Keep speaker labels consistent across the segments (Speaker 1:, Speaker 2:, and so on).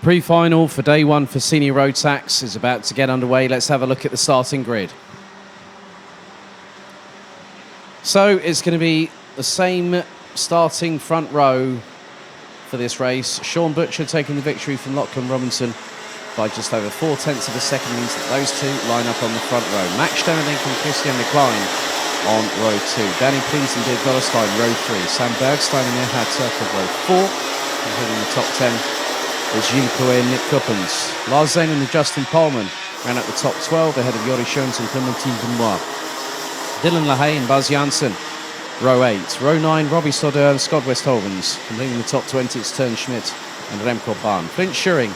Speaker 1: pre-final for day one for senior road tax is about to get underway. Let's have a look at the starting grid. So it's going to be the same starting front row for this race. Sean Butcher taking the victory from Lachlan Robinson by just over 4/10 of a second, means that those two line up on the front row. Max Stemmerdink and Christian Klein on row 2. Danny Prins and Dirk Gottestein, row 3. Sam Bergstein and Erhard Turker, row 4. Including the top 10 is Gilles Coué and Nick Kuppens. Lars Zane and Justin Pollman ran at the top 12 ahead of Jori Schoens and Clementine Benoit. Dylan LaHaye and Buzz Janssen, row 8. Row 9, Robbie Stoddard and Scott Westhovens. Completing the top 20, it's Tern Schmidt and Remco Bahn. Flint Schuring,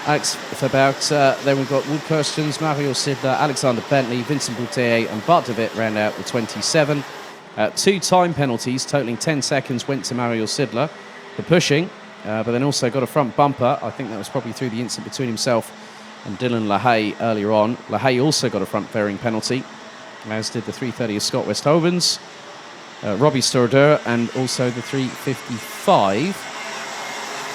Speaker 1: Alex Verbout. Then we've got Wood Kirstens, Mario Sidler, Alexander Bentley, Vincent Bouteille and Bart de Wit round out the 27. 2 time penalties totaling 10 seconds went to Mario Sidler for pushing, but then also got a front bumper. I think that was probably through the incident between himself and Dylan LaHaye earlier on. LaHaye also got a front fairing penalty, as did the 330 of Scott Westhovens, Robbie Stoddard, and also the 355,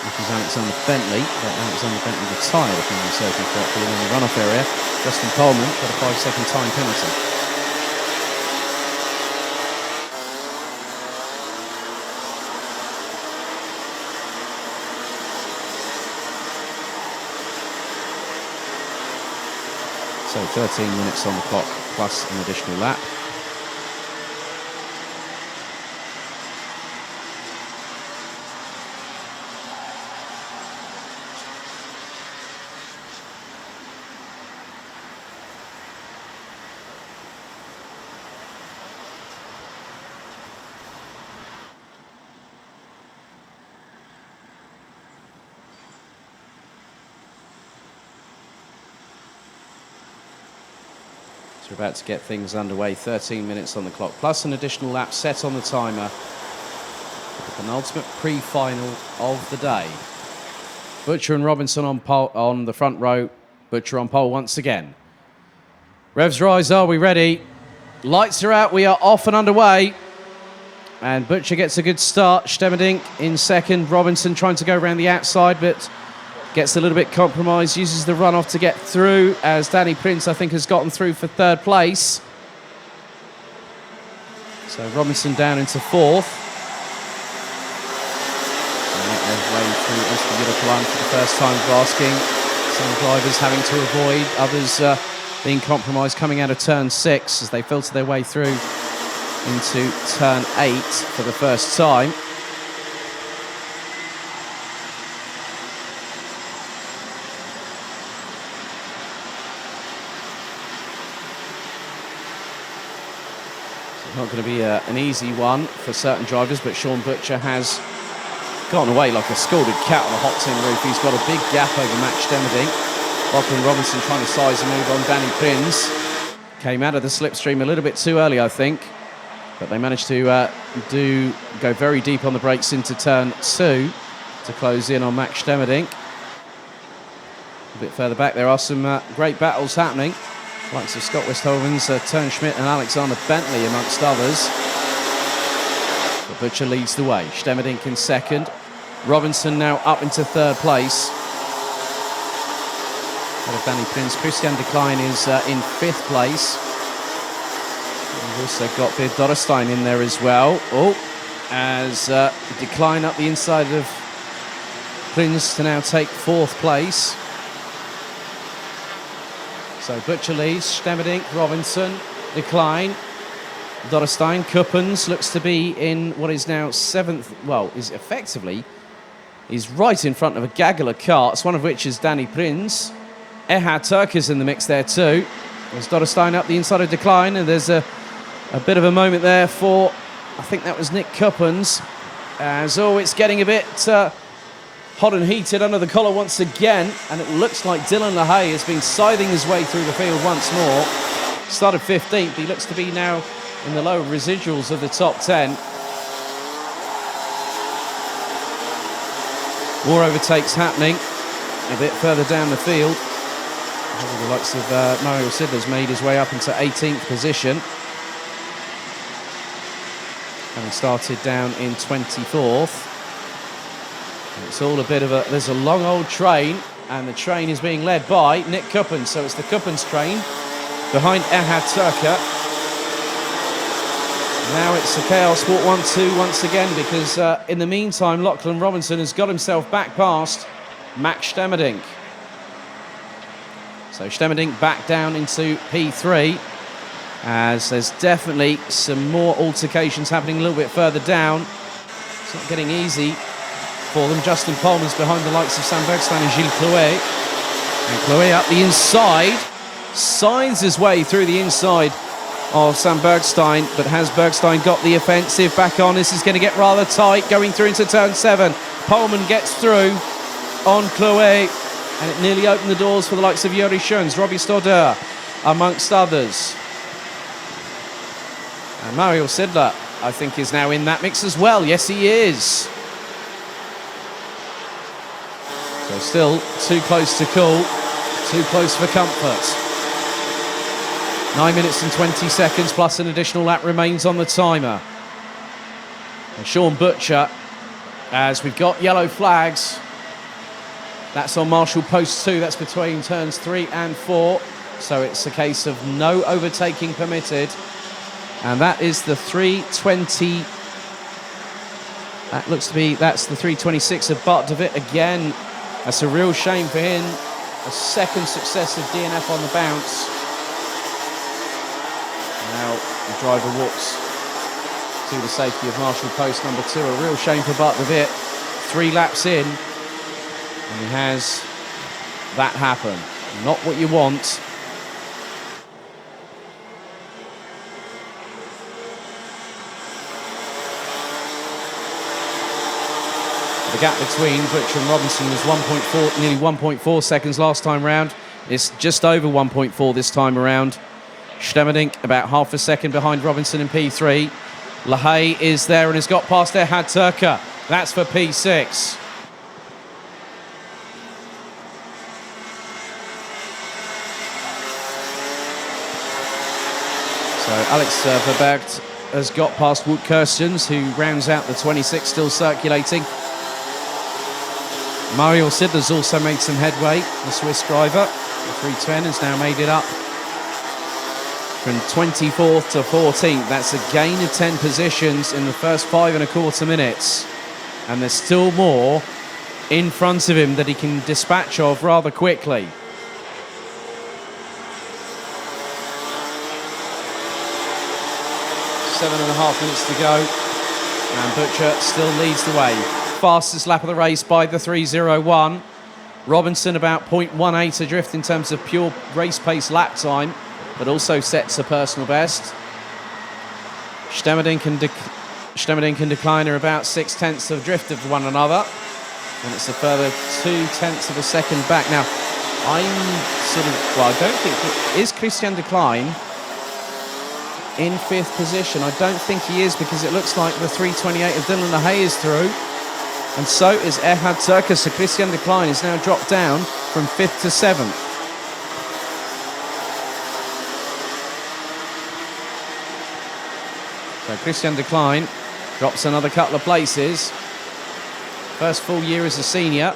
Speaker 1: which is Alexander Bentley. Alexander Bentley retired, if I'm certain correctly, in the runoff area. Justin Pollman got a 5-second time penalty. So 13 minutes on the clock plus an additional lap. So we're about to get things underway. 13 minutes on the clock, plus an additional lap set on the timer for the penultimate pre-final of the day. Butcher and Robinson on the front row. Butcher on pole once again. Revs rise, are we ready? Lights are out, we are off and underway. And Butcher gets a good start. Stemmerdink in second. Robinson trying to go around the outside, but gets a little bit compromised, uses the runoff to get through, as Danny Prince, I think, has gotten through for third place. So Robinson down into fourth. And make their way through into the Europe for the first time of asking. Some drivers having to avoid, others being compromised coming out of turn 6 as they filter their way through into turn 8 for the first time. Not going to be an easy one for certain drivers, but Sean Butcher has gone away like a scalded cat on a hot tin roof. He's got a big gap over Max Stemmerdink. Lachlan Robinson trying to size a move on Danny Prins. Came out of the slipstream a little bit too early, I think, but they managed to go very deep on the brakes into turn 2 to close in on Max Stemmerdink. A bit further back, there are some great battles happening. Likes of Scott Westhovens, Tern Schmidt and Alexander Bentley amongst others. But Butcher leads the way. Stemmerdink in second. Robinson now up into third place. Out of Danny Prince. Christian Decline is in 5th place. We've also got Dirk Gottestein in there as well. Oh, as Decline up the inside of Prince to now take 4th place. So Butcher leads, Stemmerdink, Robinson, Decline, Gottestein, Kuppens looks to be in what is now 7th, well, is right in front of a gaggle of carts, one of which is Danny Prins. Erhard Turker's in the mix there too. There's Gottestein up the inside of Decline, and there's a bit of a moment there for, I think that was Nick Kuppens, as it's getting a bit hot and heated under the collar once again, and it looks like Dylan LaHaye has been scything his way through the field once more. Started 15th, he looks to be now in the lower residuals of the top 10. More overtakes happening a bit further down the field. The likes of Mario Sidler's made his way up into 18th position, having started down in 24th. It's all a bit of a... There's a long old train, and the train is being led by Nick Kuppens. So it's the Kuppens train behind Erhard Turker. Now it's a Chaos Sport 1-2 once again, because in the meantime, Lachlan Robinson has got himself back past Max Stemmerdink. So Stemmerdink back down into P3, as there's definitely some more altercations happening a little bit further down. It's not getting easy for them. Justin Polman's behind the likes of Sam Bergstein and Gilles Chloé. And Chloé up the inside, signs his way through the inside of Sam Bergstein, but has Bergstein got the offensive back on? This is going to get rather tight going through into turn 7. Polman gets through on Chloé, and it nearly opened the doors for the likes of Yuri Schoens, Robbie Stodder, amongst others. And Mario Sidler, I think, is now in that mix as well. Yes, he is. So still too close to call, too close for comfort. 9 minutes and 20 seconds plus an additional lap remains on the timer. And Sean Butcher, as we've got yellow flags, that's on Marshall Post 2, that's between turns 3 and 4. So it's a case of no overtaking permitted. And that is the 320. That looks to be, that's the 326 of Bart de Wit again. That's a real shame for him. A second successive DNF on the bounce. Now the driver walks to the safety of Marshall Post number 2. A real shame for Bart de Wit. 3 laps in, and he has that happen. Not what you want. The gap between Butcher and Robinson was 1.4, nearly 1.4 seconds last time round. It's just over 1.4 this time around. Stemmerdink about half a second behind Robinson in P3. LaHaye is there and has got past Erhard Turker. That's for P6. So Alex Verbergt has got past Wout Kirstens, who rounds out the 26, still circulating. Mario Sidler's also made some headway, the Swiss driver. The 310 has now made it up from 24th to 14th. That's a gain of 10 positions in the first 5.25 minutes. And there's still more in front of him that he can dispatch of rather quickly. Seven and a half minutes to go. And Butcher still leads the way. Fastest lap of the race by the 3:01. Robinson about 0.18 adrift in terms of pure race pace lap time, but also sets a personal best. Stemmerdink and Decline are about 6/10 of drift of one another, and it's a further 0.2 of a second back. Now, I'm sort of, well, I don't think, is Christian Decline in 5th position? I don't think he is, because it looks like the 3:28 of Dylan LaHaye is through. And so is Erhard Turker. So Christian Decline is now dropped down from 5th to 7th. So Christian Decline drops another couple of places. First full year as a senior.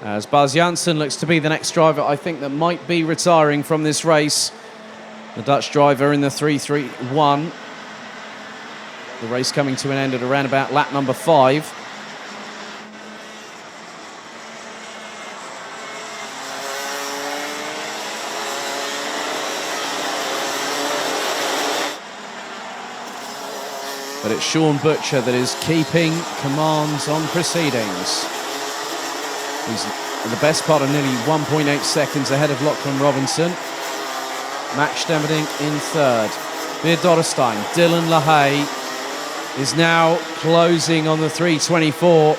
Speaker 1: As Bas Janssen looks to be the next driver, I think, that might be retiring from this race. The Dutch driver in the 3:31. The race coming to an end at around about lap number 5. But it's Sean Butcher that is keeping commands on proceedings. He's in the best part of nearly 1.8 seconds ahead of Lachlan Robinson. Max Stemmerdink in 3rd. Beer Dorrestein, Dylan LaHaye is now closing on the 3:24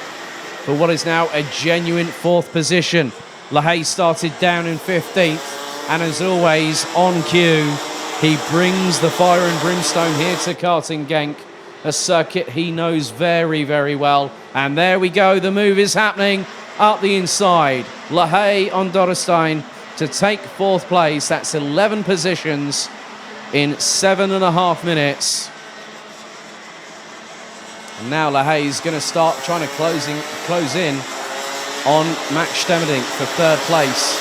Speaker 1: for what is now a genuine 4th position. LaHaye started down in 15th, and as always, on cue, he brings the fire and brimstone here to Karting Genk, a circuit he knows very, very well. And there we go, the move is happening up the inside. LaHaye on Dorrestein to take 4th place. That's 11 positions in 7.5 minutes. And now Lahey's going to start trying to close in on Max Stemmerdink for third place.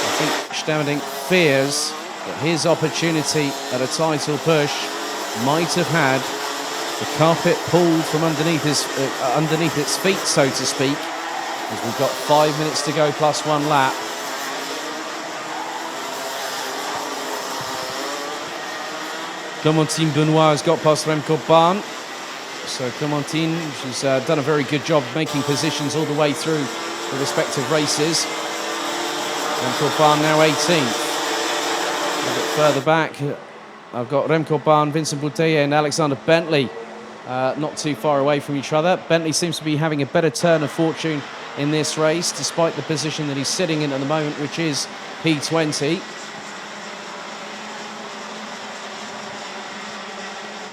Speaker 1: I think Stemmerdink fears that his opportunity at a title push might have had the carpet pulled from underneath its feet, so to speak, as we've got 5 minutes to go plus one lap. Clémentine Benoit has got past Remco Bahn. So Clémentine, she's done a very good job making positions all the way through the respective races. Remco Bahn now 18th. A bit further back, I've got Remco Bahn, Vincent Boutella and Alexander Bentley not too far away from each other. Bentley seems to be having a better turn of fortune in this race, despite the position that he's sitting in at the moment, which is P20.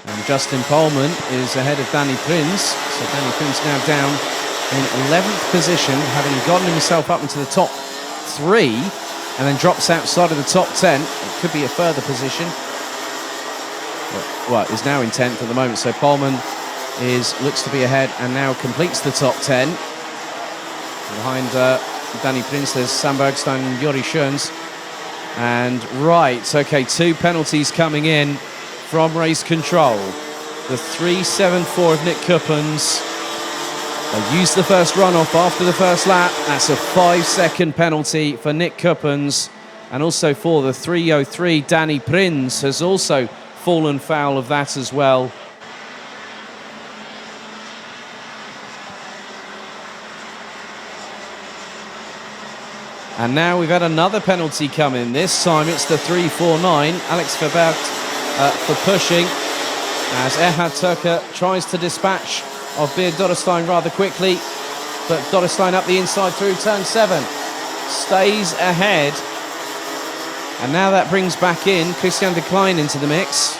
Speaker 1: And Justin Pohlmann is ahead of Danny Prins. So Danny Prins now down in 11th position, having gotten himself up into the top 3 and then drops outside of the top 10. It could be a further position. Well, is now in 10th at the moment. So Pohlmann looks to be ahead and now completes the top 10. Behind Danny Prins, there's Sam Bergstein and Jori Schoens. And right, okay, 2 penalties coming in from race control. The 3.74 of Nick Cuppens. They used the first runoff after the first lap. That's a 5-second penalty for Nick Cuppens. And also for the 3.03, Danny Prins has also fallen foul of that as well. And now we've had another penalty come in. This time it's the 3.49. Alex Verberg for pushing, as Erhard Turker tries to dispatch of Beard Dodderstein rather quickly, but Dodderstein up the inside through turn 7, stays ahead, and now that brings back in Christian de Klein into the mix.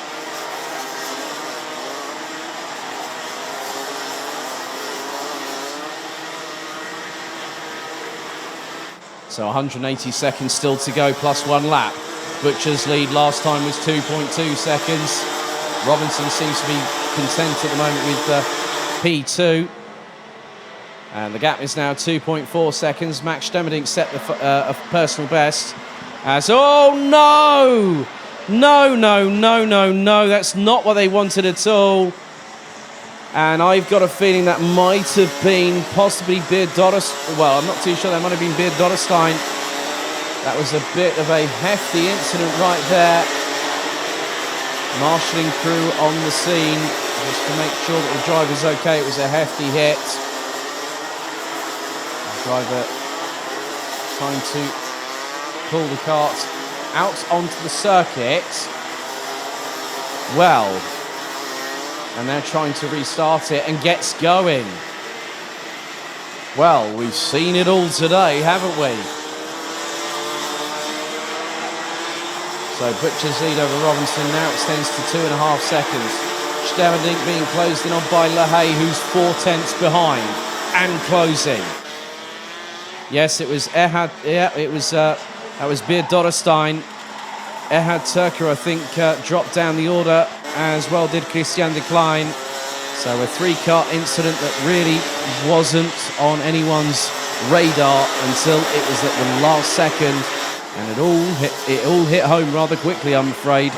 Speaker 1: So 180 seconds still to go, plus one lap. Butcher's lead last time was 2.2 seconds. Robinson seems to be content at the moment with P2. And the gap is now 2.4 seconds. Max Stemmerdink set a personal best. Oh no! No, that's not what they wanted at all. And I've got a feeling that might have been possibly Beard Dodderstein. Well, I'm not too sure, that might have been Beard Dodderstein. That was a bit of a hefty incident right there. Marshalling crew on the scene just to make sure that the driver's okay. It was a hefty hit. The driver trying to pull the cart out onto the circuit. Well, and they're trying to restart it and gets going. Well, we've seen it all today, haven't we? So Butcher's lead over Robinson now extends to 2.5 seconds. Stemmerdink being closed in on by Lahey, who's 4/10 behind and closing. Yes, it was Erhard. Yeah, it was that was Beard Dodderstein. Erhard Turker, I think, dropped down the order, as well did Christian de Klein. So a 3-car incident that really wasn't on anyone's radar until it was at the last second, and it all hit home rather quickly, I'm afraid.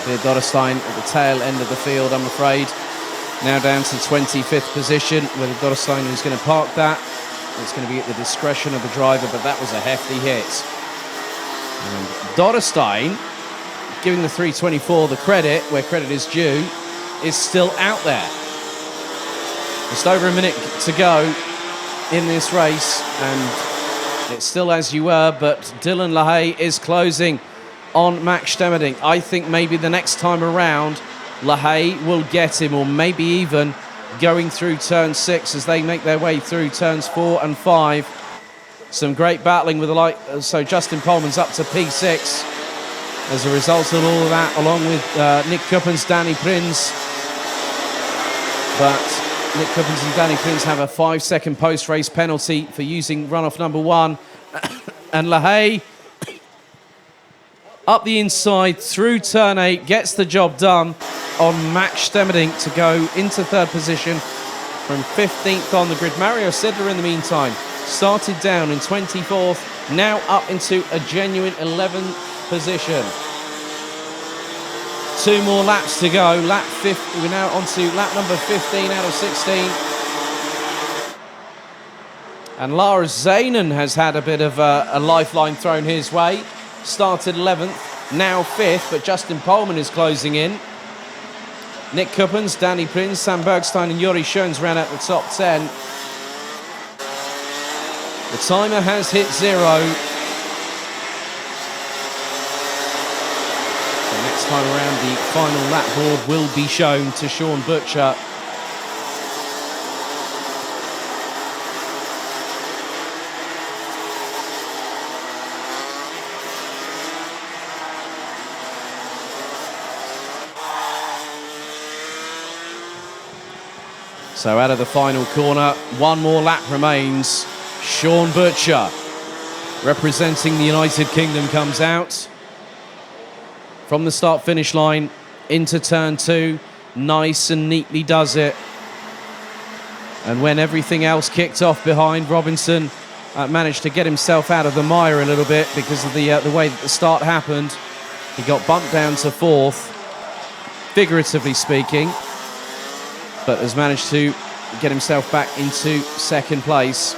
Speaker 1: Beard Dodderstein at the tail end of the field, I'm afraid. Now down to 25th position, whether Dodderstein is going to park that. It's going to be at the discretion of the driver, but that was a hefty hit. And Dodderstein, giving the 324 the credit, where credit is due, is still out there. Just over a minute to go in this race, and it's still as you were, but Dylan Lahey is closing on Max Stemmerdink. I think maybe the next time around, Lahey will get him, or maybe even going through turn 6 as they make their way through turns 4 and 5. Some great battling with the light. So Justin Pohlmann's up to P6 as a result of all of that, along with Nick Cuppens, Danny Prins. But Nick Cuppens and Danny Prins have a 5-second post-race penalty for using runoff number 1. And Lahey up the inside, through turn 8, gets the job done on Max Stemmerdink to go into third position from 15th on the grid. Mario Sidler, in the meantime, started down in 24th, now up into a genuine 11th position. 2 more laps to go. We're now on to lap number 15 out of 16. And Lars Zanen has had a bit of a lifeline thrown his way. Started 11th, now 5th, but Justin Pohlmann is closing in. Nick Kuppens, Danny Prinz, Sam Bergstein and Jori Schoens ran at the top 10. The timer has hit 0. So next time around, the final lap board will be shown to Sean Butcher. So out of the final corner, 1 more lap remains. Sean Butcher, representing the United Kingdom, comes out from the start-finish line into turn 2. Nice and neatly does it. And when everything else kicked off behind, Robinson managed to get himself out of the mire a little bit because of the way that the start happened. He got bumped down to 4th, figuratively speaking, but has managed to get himself back into 2nd place.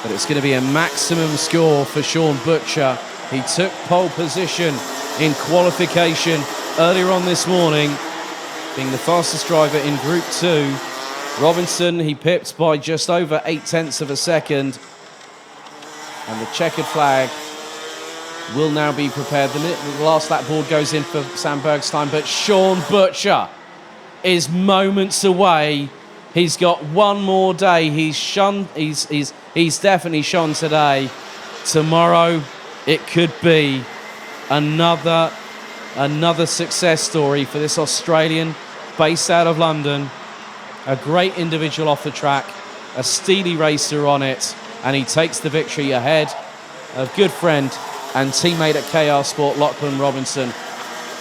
Speaker 1: But it's going to be a maximum score for Sean Butcher. He took pole position in qualification earlier on this morning, being the fastest driver in Group 2. Robinson, he pipped by just over 0.8 of a second. And the checkered flag will now be prepared. The last lap board goes in for Sam Bergstein, but Sean Butcher is moments away. He's got 1 more day. He's definitely shone today. Tomorrow, it could be another success story for this Australian based out of London. A great individual off the track, a steely racer on it, and he takes the victory ahead of good friend and teammate at KR Sport, Lachlan Robinson.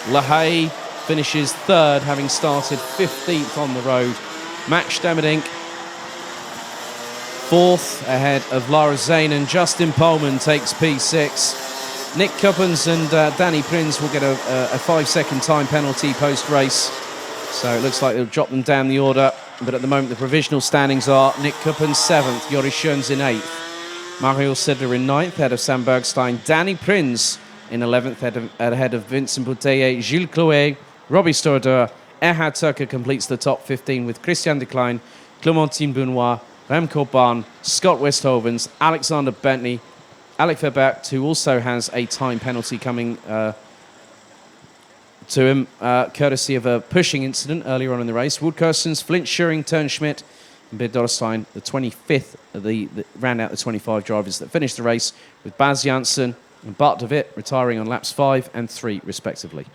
Speaker 1: LaHaye finishes 3rd, having started 15th on the road. Max Stemmerdink 4th ahead of Lars Zanen. Justin Pohlmann takes P6. Nick Kuppens and Danny Prinz will get a 5-second time penalty post-race. So it looks like they'll drop them down the order. But at the moment, the provisional standings are Nick Kuppens 7th, Jori Schoens in 8th. Mario Sidler in 9th, ahead of Sam Bergstein. Danny Prinz in 11th, ahead of Vincent Bouteille. Gilles Clouet, Robbie Stourdeur. Erhard Tucker completes the top 15 with Christian Decline, Clémentine Benoit, Remco Bahn, Scott Westhovens, Alexander Bentley, Alec Verbert, who also has a time penalty coming to him, courtesy of a pushing incident earlier on in the race. Wood Kirstens, Flint Schuring, Turnschmidt, and Bid Dorstein, the 25th, the round out the 25 drivers that finished the race, with Baz Janssen and Bart de Wit retiring on laps 5 and 3, respectively.